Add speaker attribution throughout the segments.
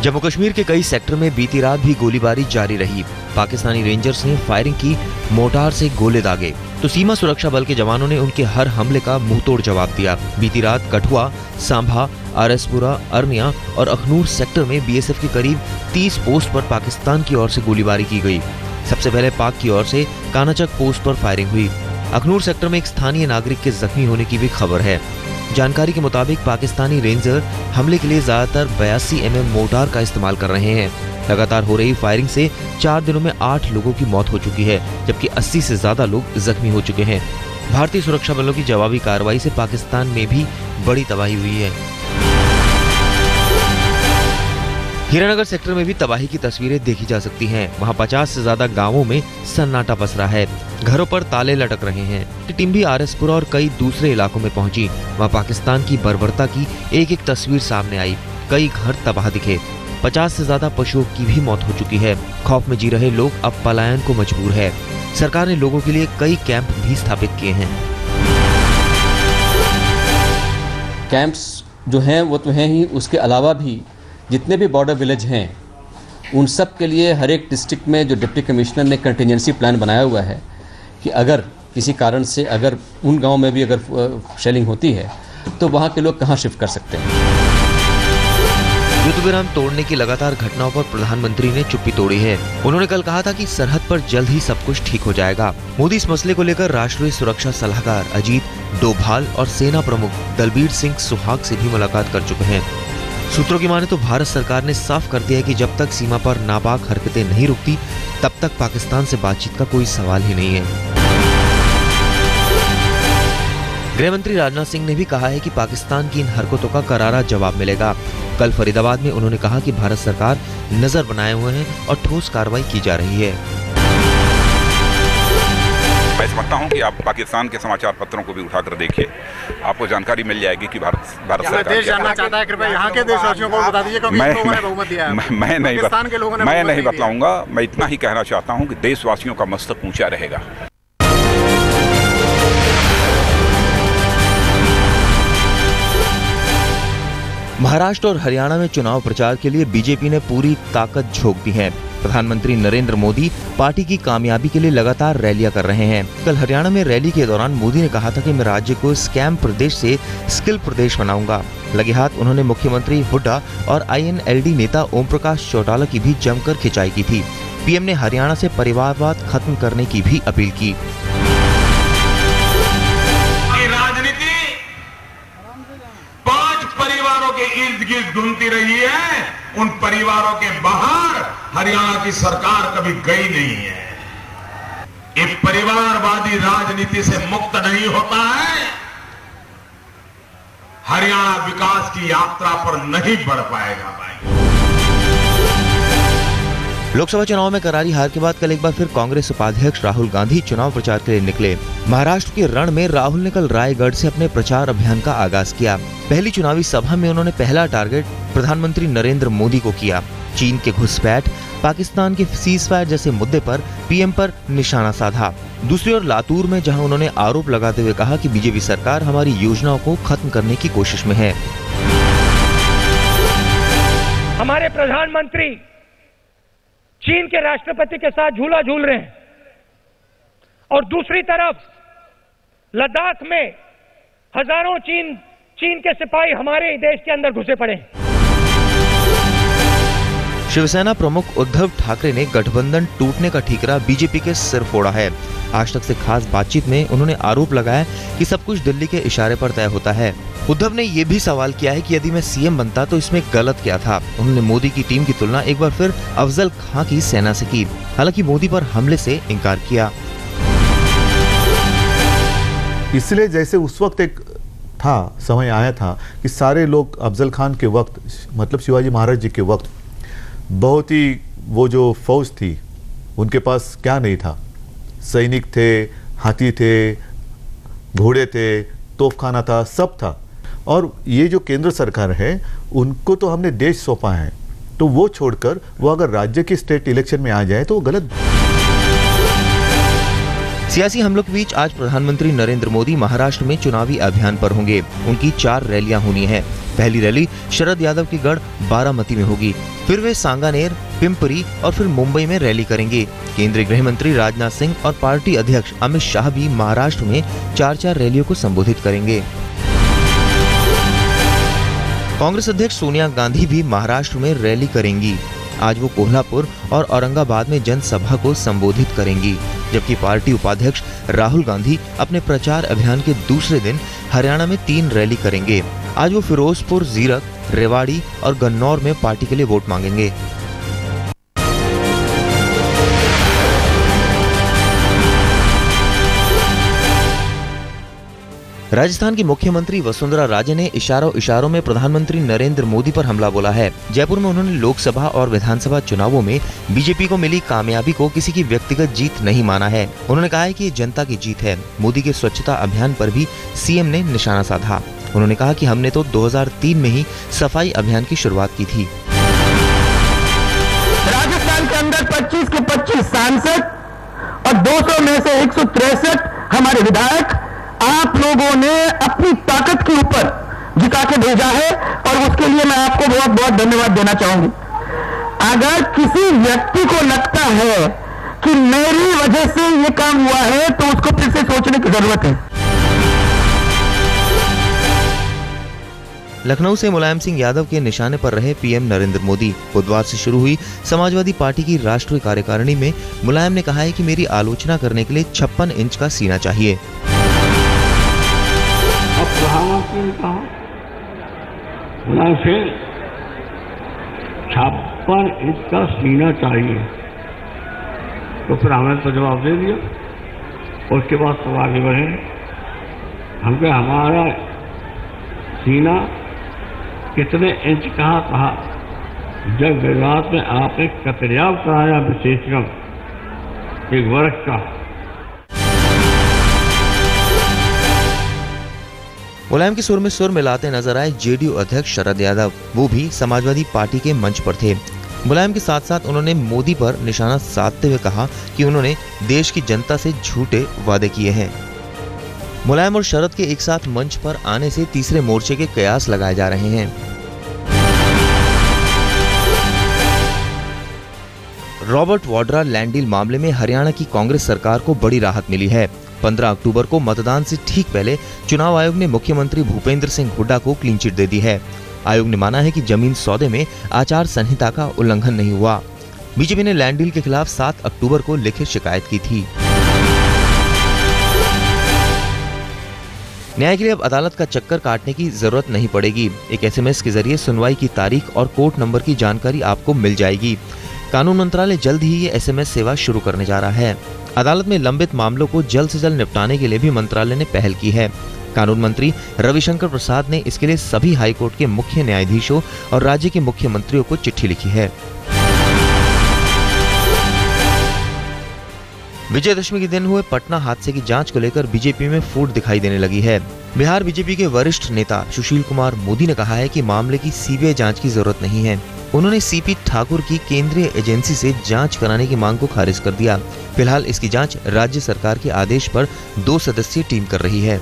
Speaker 1: जम्मू कश्मीर के कई सेक्टर में बीती रात भी गोलीबारी जारी रही। पाकिस्तानी रेंजर्स ने फायरिंग की, मोर्टार से गोले दागे तो सीमा सुरक्षा बल के जवानों ने उनके हर हमले का मुंहतोड़ जवाब दिया। बीती रात कठुआ, सांभा, आरएसपुरा, अरनिया और अखनूर सेक्टर में बीएसएफ के करीब 30 पोस्ट पर पाकिस्तान की ओर से गोलीबारी की गई। सबसे पहले पाक की ओर से कानाचक पोस्ट पर फायरिंग हुई। अखनूर सेक्टर में एक स्थानीय नागरिक के जख्मी होने की भी खबर है। जानकारी के मुताबिक पाकिस्तानी रेंजर हमले के लिए ज्यादातर 82 mm मोर्टार का इस्तेमाल कर रहे हैं। लगातार हो रही फायरिंग से 4 दिनों में 8 लोगों की मौत हो चुकी है, जबकि 80 से ज्यादा लोग जख्मी हो चुके हैं। भारतीय सुरक्षा बलों की जवाबी कार्रवाई से पाकिस्तान में भी बड़ी तबाही हुई है। हीरानगर सेक्टर में भी तबाही की तस्वीरें देखी जा सकती हैं। वहां 50 से ज्यादा गांवों में सन्नाटा पसरा है। घरों पर ताले लटक रहे हैं। टीम भी आरएसपुरा और कई दूसरे इलाकों में पहुंची। वहां पाकिस्तान की बर्बरता की एक एक तस्वीर सामने आई। कई घर तबाह दिखे। 50 से ज्यादा पशुओं की भी मौत हो चुकी है। खौफ में जी रहे लोग अब पलायन को मजबूर है। सरकार ने लोगों के लिए कई कैंप भी स्थापित किए हैं।
Speaker 2: कैंप्स जो हैं वो तो हैं ही, उसके अलावा भी जितने भी बॉर्डर विलेज हैं उन सब के लिए हर एक डिस्ट्रिक्ट में जो डिप्टी कमिश्नर ने कंटिजेंसी प्लान बनाया हुआ है कि अगर किसी कारण से अगर उन गांव में भी अगर शेलिंग होती है तो वहां के लोग कहां शिफ्ट कर सकते हैं।
Speaker 1: युद्ध विराम तोड़ने की लगातार घटनाओं पर प्रधानमंत्री ने चुप्पी तोड़ी है। उन्होंने कल कहा था कि सरहद पर जल्द ही सब कुछ ठीक हो जाएगा। मोदी इस मसले को लेकर राष्ट्रीय सुरक्षा सलाहकार अजीत डोभाल और सेना प्रमुख दलबीर सिंह सुहाग से भी मुलाकात कर चुके हैं। सूत्रों की माने तो भारत सरकार ने साफ कर दिया है कि जब तक सीमा पर नापाक हरकतें नहीं रुकती तब तक पाकिस्तान से बातचीत का कोई सवाल ही नहीं है। गृह मंत्री राजनाथ सिंह ने भी कहा है कि पाकिस्तान की इन हरकतों का करारा जवाब मिलेगा। कल फरीदाबाद में उन्होंने कहा कि भारत सरकार नजर बनाए हुए है और ठोस कार्रवाई की जा रही है।
Speaker 3: मैं समझता हूं कि आप पाकिस्तान के समाचार पत्रों को भी उठाकर देखिए, आपको जानकारी मिल जाएगी कि भारत सरकार
Speaker 4: देश जानना चाहता है। कृपया यहाँ के देशवासियों को बता दीजिए, क्योंकि लोगों ने बहुमत दिया है।
Speaker 3: मैं नहीं बतलाऊंगा। मैं इतना ही कहना चाहता हूं कि देशवासियों का मस्तक ऊंचा रहेगा।
Speaker 1: महाराष्ट्र और हरियाणा में चुनाव प्रचार के लिए बीजेपी ने पूरी ताकत झोंक दी है। प्रधानमंत्री नरेंद्र मोदी पार्टी की कामयाबी के लिए लगातार रैलियां कर रहे हैं। कल हरियाणा में रैली के दौरान मोदी ने कहा था कि मैं राज्य को स्कैम प्रदेश से स्किल प्रदेश बनाऊंगा। लगे हाथ उन्होंने मुख्यमंत्री हुड्डा और INLD नेता ओम प्रकाश चौटाला की भी जमकर खिंचाई की थी। पीएम ने हरियाणा से परिवारवाद खत्म करने की भी अपील की।
Speaker 5: इर्द गिर्द घूमती रही है, उन परिवारों के बाहर हरियाणा की सरकार कभी गई नहीं है। ये परिवारवादी राजनीति से मुक्त नहीं होता है, हरियाणा विकास की यात्रा पर नहीं बढ़ पाएगा भाई।
Speaker 1: लोकसभा चुनाव में करारी हार के बाद कल एक बार फिर कांग्रेस उपाध्यक्ष राहुल गांधी चुनाव प्रचार के लिए निकले। महाराष्ट्र के रण में राहुल ने कल रायगढ़ से अपने प्रचार अभियान का आगाज किया। पहली चुनावी सभा में उन्होंने पहला टारगेट प्रधानमंत्री नरेंद्र मोदी को किया। चीन के घुसपैठ, पाकिस्तान के सीजफायर जैसे मुद्दे पर पीएम पर निशाना साधा। दूसरी ओर लातूर में जहां उन्होंने आरोप लगाते हुए कहा कि बीजेपी सरकार हमारी योजनाओं को खत्म करने की कोशिश में है।
Speaker 6: हमारे प्रधानमंत्री चीन के राष्ट्रपति के साथ झूला झूल रहे हैं और दूसरी तरफ लद्दाख में हजारों चीन के सिपाही हमारे देश के अंदर घुसे पड़े हैं।
Speaker 1: शिवसेना प्रमुख उद्धव ठाकरे ने गठबंधन टूटने का ठीकरा बीजेपी के सिर फोड़ा है। आज तक से खास बातचीत में उन्होंने आरोप लगाया कि सब कुछ दिल्ली के इशारे पर तय होता है। उद्धव ने ये भी सवाल किया है कि यदि मैं सीएम बनता तो इसमें गलत क्या था। उन्होंने मोदी की टीम की तुलना एक बार फिर अफजल खां की सेना से की। हालांकि मोदी पर हमले से इनकार किया।
Speaker 7: इसलिए जैसे उस वक्त एक था, समय आया था कि सारे लोग अफजल खान के वक्त, मतलब शिवाजी महाराज जी के वक्त, बहुत ही वो जो फौज थी उनके पास क्या नहीं था, सैनिक थे, हाथी थे, घोड़े थे, तोपखाना था, सब था। और ये जो केंद्र सरकार है उनको तो हमने देश सौंपा है, तो वो छोड़कर वो अगर राज्य की स्टेट इलेक्शन में आ जाए तो वो गलत।
Speaker 1: सियासी हमलों के बीच आज प्रधानमंत्री नरेंद्र मोदी महाराष्ट्र में चुनावी अभियान पर होंगे। उनकी 4 रैलियां होनी है। पहली रैली शरद यादव के गढ़ बारामती में होगी, फिर वे सांगानेर, पिंपरी और फिर मुंबई में रैली करेंगे। केंद्रीय गृह मंत्री राजनाथ सिंह और पार्टी अध्यक्ष अमित शाह भी महाराष्ट्र में 4-4 रैलियों को संबोधित करेंगे। कांग्रेस अध्यक्ष सोनिया गांधी भी महाराष्ट्र में रैली करेंगी। आज वो कोल्हापुर और औरंगाबाद में जनसभा को संबोधित करेंगी, जबकि पार्टी उपाध्यक्ष राहुल गांधी अपने प्रचार अभियान के दूसरे दिन हरियाणा में 3 रैली करेंगे। आज वो फिरोजपुर, जीरक, रेवाड़ी और गन्नौर में पार्टी के लिए वोट मांगेंगे। राजस्थान की मुख्यमंत्री वसुंधरा राजे ने इशारों में प्रधानमंत्री नरेंद्र मोदी पर हमला बोला है। जयपुर में उन्होंने लोकसभा और विधानसभा चुनावों में बीजेपी को मिली कामयाबी को किसी की व्यक्तिगत जीत नहीं माना है। उन्होंने कहा है कि ये जनता की जीत है। मोदी के स्वच्छता अभियान पर भी सीएम ने निशाना साधा। उन्होंने कहा कि हमने तो 2003 में ही सफाई अभियान की शुरुआत की थी।
Speaker 8: राजस्थान के अंदर 25 के 25 सांसद और 200 में से 163 हमारे विधायक आप लोगों ने अपनी ताकत के ऊपर जिता के भेजा है और उसके लिए मैं आपको बहुत बहुत धन्यवाद देना चाहूंगी। अगर किसी व्यक्ति को लगता है कि मेरी वजह से ये काम हुआ है तो उसको फिर से सोचने की जरूरत है।
Speaker 1: लखनऊ से मुलायम सिंह यादव के निशाने पर रहे पीएम नरेंद्र मोदी। बुधवार से शुरू हुई समाजवादी पार्टी की राष्ट्रीय कार्यकारिणी में मुलायम ने कहा है कि मेरी आलोचना करने के लिए 56 इंच का सीना चाहिए।
Speaker 9: प्रधानमंत्री ने कहा मुलायम सिंह 56 इंच का सीना चाहिए, तो फिर हमने तो जवाब दे दिया। उसके बाद सब आगे बढ़े। हमको हमारा सीना कितने इंच कहा जब गुजरात में आपने कतरियाब कराया विशेषकर 1 वर्ष का।
Speaker 1: मुलायम के सुर में सुर मिलाते नजर आए जेडीयू अध्यक्ष शरद यादव। वो भी समाजवादी पार्टी के मंच पर थे। मुलायम के साथ साथ उन्होंने मोदी पर निशाना साधते हुए कहा कि उन्होंने देश की जनता से झूठे वादे किए हैं। मुलायम और शरद के एक साथ मंच पर आने से तीसरे मोर्चे के कयास लगाए जा रहे हैं। रॉबर्ट वाड्रा लैंड डील मामले में हरियाणा की कांग्रेस सरकार को बड़ी राहत मिली है। 15 अक्टूबर को मतदान से ठीक पहले चुनाव आयोग ने मुख्यमंत्री भूपेंद्र सिंह हुड्डा को क्लीन चिट दे दी है। आयोग ने माना है कि जमीन सौदे में आचार संहिता का उल्लंघन नहीं हुआ। बीजेपी ने लैंड डील के खिलाफ 7 अक्टूबर को लिखित शिकायत की थी। न्याय के लिए अब अदालत का चक्कर काटने की जरूरत नहीं पड़ेगी। एक एसएमएस के जरिए सुनवाई की तारीख और कोर्ट नंबर की जानकारी आपको मिल जाएगी। कानून मंत्रालय जल्द ही ये एसएमएस सेवा शुरू करने जा रहा है। अदालत में लंबित मामलों को जल्द से जल्द निपटाने के लिए भी मंत्रालय ने पहल की है। कानून मंत्री रविशंकर प्रसाद ने इसके लिए सभी हाईकोर्ट के मुख्य न्यायाधीशों और राज्य के मुख्यमंत्रियों को चिट्ठी लिखी है। विजयदशमी के दिन हुए पटना हादसे की जांच को लेकर बीजेपी में फूट दिखाई देने लगी है। बिहार बीजेपी के वरिष्ठ नेता सुशील कुमार मोदी ने कहा है कि मामले की सीबीआई जांच की जरूरत नहीं है। उन्होंने सीपी ठाकुर की केंद्रीय एजेंसी से जांच कराने की मांग को खारिज कर दिया। फिलहाल इसकी जांच राज्य सरकार के आदेश पर 2 सदस्यीय टीम कर रही है।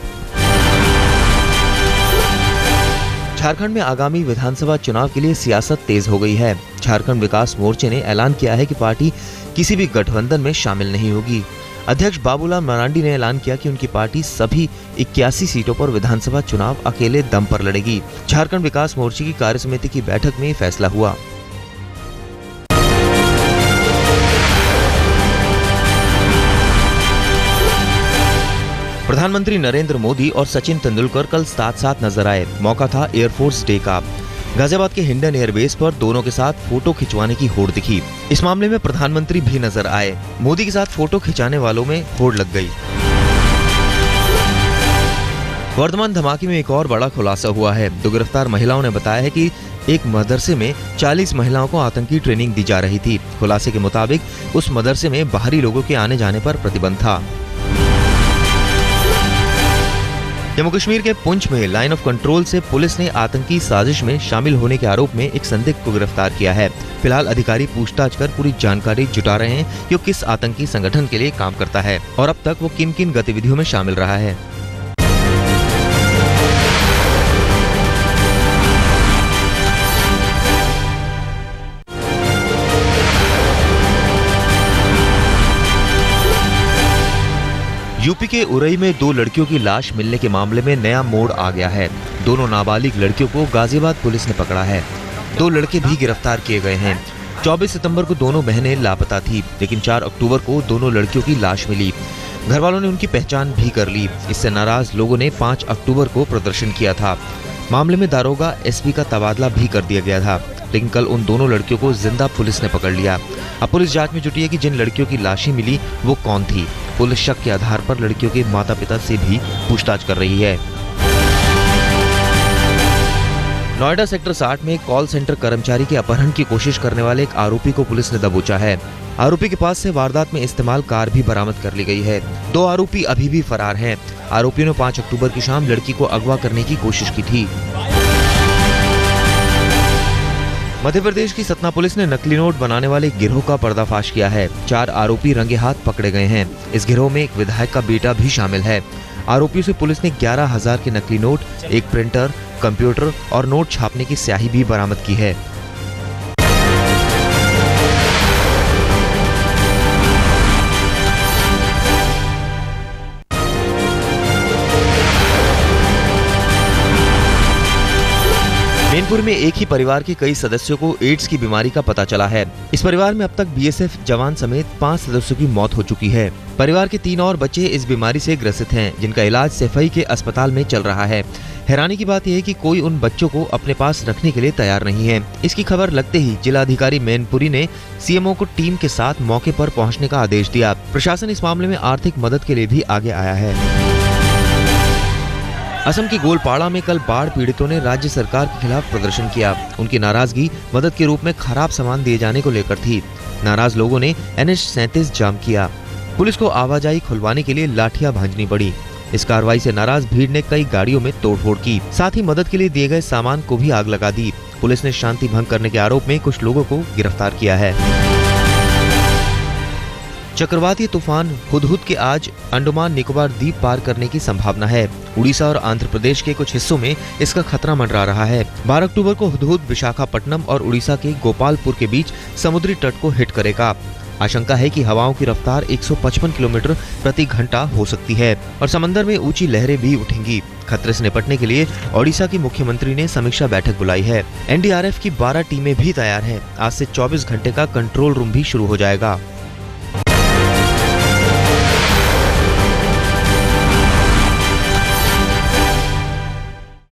Speaker 1: झारखंड में आगामी विधानसभा चुनाव के लिए सियासत तेज हो गई है। झारखंड विकास मोर्चे ने ऐलान किया है कि पार्टी किसी भी गठबंधन में शामिल नहीं होगी। अध्यक्ष बाबूलाल मरांडी ने ऐलान किया कि उनकी पार्टी सभी 81 सीटों पर विधानसभा चुनाव अकेले दम पर लड़ेगी। झारखंड विकास मोर्चे की कार्यसमिति की बैठक में फैसला हुआ। प्रधानमंत्री नरेंद्र मोदी और सचिन तेंदुलकर कल साथ साथ नजर आए। मौका था एयरफोर्स डे का। गाजियाबाद के हिंडन एयरबेस पर दोनों के साथ फोटो खिंचवाने की होड़ दिखी। इस मामले में प्रधानमंत्री भी नजर आए। मोदी के साथ फोटो खिंचाने वालों में होड़ लग गई। वर्धमान धमाके में एक और बड़ा खुलासा हुआ है। 2 गिरफ्तार महिलाओं ने बताया है कि एक मदरसे में 40 महिलाओं को आतंकी ट्रेनिंग दी जा रही थी। खुलासे के मुताबिक उस मदरसे में बाहरी लोगों के आने जाने पर प्रतिबंध था। जम्मू कश्मीर के पुंछ में लाइन ऑफ कंट्रोल से पुलिस ने आतंकी साजिश में शामिल होने के आरोप में एक संदिग्ध को गिरफ्तार किया है। फिलहाल अधिकारी पूछताछ कर पूरी जानकारी जुटा रहे हैं कि वो किस आतंकी संगठन के लिए काम करता है और अब तक वो किन किन गतिविधियों में शामिल रहा है। यूपी के उरई में 2 लड़कियों की लाश मिलने के मामले में नया मोड़ आ गया है। दोनों नाबालिग लड़कियों को गाजियाबाद पुलिस ने पकड़ा है। 2 लड़के भी गिरफ्तार किए गए हैं। 24 सितंबर को दोनों बहनें लापता थी, लेकिन 4 अक्टूबर को दोनों लड़कियों की लाश मिली। घर वालों ने उनकी पहचान भी कर ली। इससे नाराज लोगों ने 5 अक्टूबर को प्रदर्शन किया था। मामले में दारोगा एसपी का तबादला भी कर दिया गया था, लेकिन कल उन दोनों लड़कियों को जिंदा पुलिस ने पकड़ लिया। अब पुलिस जांच में जुटी है कि जिन लड़कियों की लाशें मिली वो कौन थी। पुलिस शक के आधार पर लड़कियों के माता पिता से भी पूछताछ कर रही है। नोएडा सेक्टर 60 में एक कॉल सेंटर कर्मचारी के अपहरण की कोशिश करने वाले एक आरोपी को पुलिस ने दबोचा है। आरोपी के पास से वारदात में इस्तेमाल कार भी बरामद कर ली गई है। 2 आरोपी अभी भी फरार हैं। आरोपियों ने 5 अक्टूबर की शाम लड़की को अगवा करने की कोशिश की थी। मध्य प्रदेश की सतना पुलिस ने नकली नोट बनाने वाले गिरोह का पर्दाफाश किया है। 4 आरोपी रंगे हाथ पकड़े गए हैं। इस गिरोह में एक विधायक का बेटा भी शामिल है। आरोपियों से पुलिस ने 11,000 के नकली नोट, एक प्रिंटर, कंप्यूटर और नोट छापने की स्याही भी बरामद की है। मैनपुर में एक ही परिवार के कई सदस्यों को एड्स की बीमारी का पता चला है। इस परिवार में अब तक बीएसएफ जवान समेत 5 सदस्यों की मौत हो चुकी है। परिवार के 3 और बच्चे इस बीमारी से ग्रसित हैं, जिनका इलाज सैफई के अस्पताल में चल रहा है। हैरानी की बात यह है कि कोई उन बच्चों को अपने पास रखने के लिए तैयार नहीं है। इसकी खबर लगते ही जिलाधिकारी मैनपुरी ने सीएमओ को टीम के साथ मौके पर पहुंचने का आदेश दिया। प्रशासन इस मामले में आर्थिक मदद के लिए भी आगे आया है। असम के गोलपाड़ा में कल बाढ़ पीड़ितों ने राज्य सरकार के खिलाफ प्रदर्शन किया। उनकी नाराजगी मदद के रूप में खराब सामान दिए जाने को लेकर थी। नाराज लोगों ने NH-37 जाम किया। पुलिस को आवाजाही खुलवाने के लिए लाठियां भांजनी पड़ी। इस कार्रवाई से नाराज भीड़ ने कई गाड़ियों में तोड़फोड़ की। साथ ही मदद के लिए दिए गए सामान को भी आग लगा दी। पुलिस ने शांति भंग करने के आरोप में कुछ लोगों को गिरफ्तार किया है। चक्रवाती तूफान हुदहुद के आज अंडमान निकोबार द्वीप पार करने की संभावना है। उड़ीसा और आंध्र प्रदेश के कुछ हिस्सों में इसका खतरा मंडरा रहा है। 12 अक्टूबर को हुदहुद विशाखापट्टनम और उड़ीसा के गोपालपुर के बीच समुद्री तट को हिट करेगा। आशंका है कि हवाओं की रफ्तार 155 किलोमीटर प्रति घंटा हो सकती है और समंदर में ऊंची लहरें भी उठेंगी। खतरे से निपटने के लिए ओडिशा की मुख्यमंत्री ने समीक्षा बैठक बुलाई है। NDRF की 12 टीमें भी तैयार हैं। आज से 24 घंटे का कंट्रोल रूम भी शुरू हो जाएगा।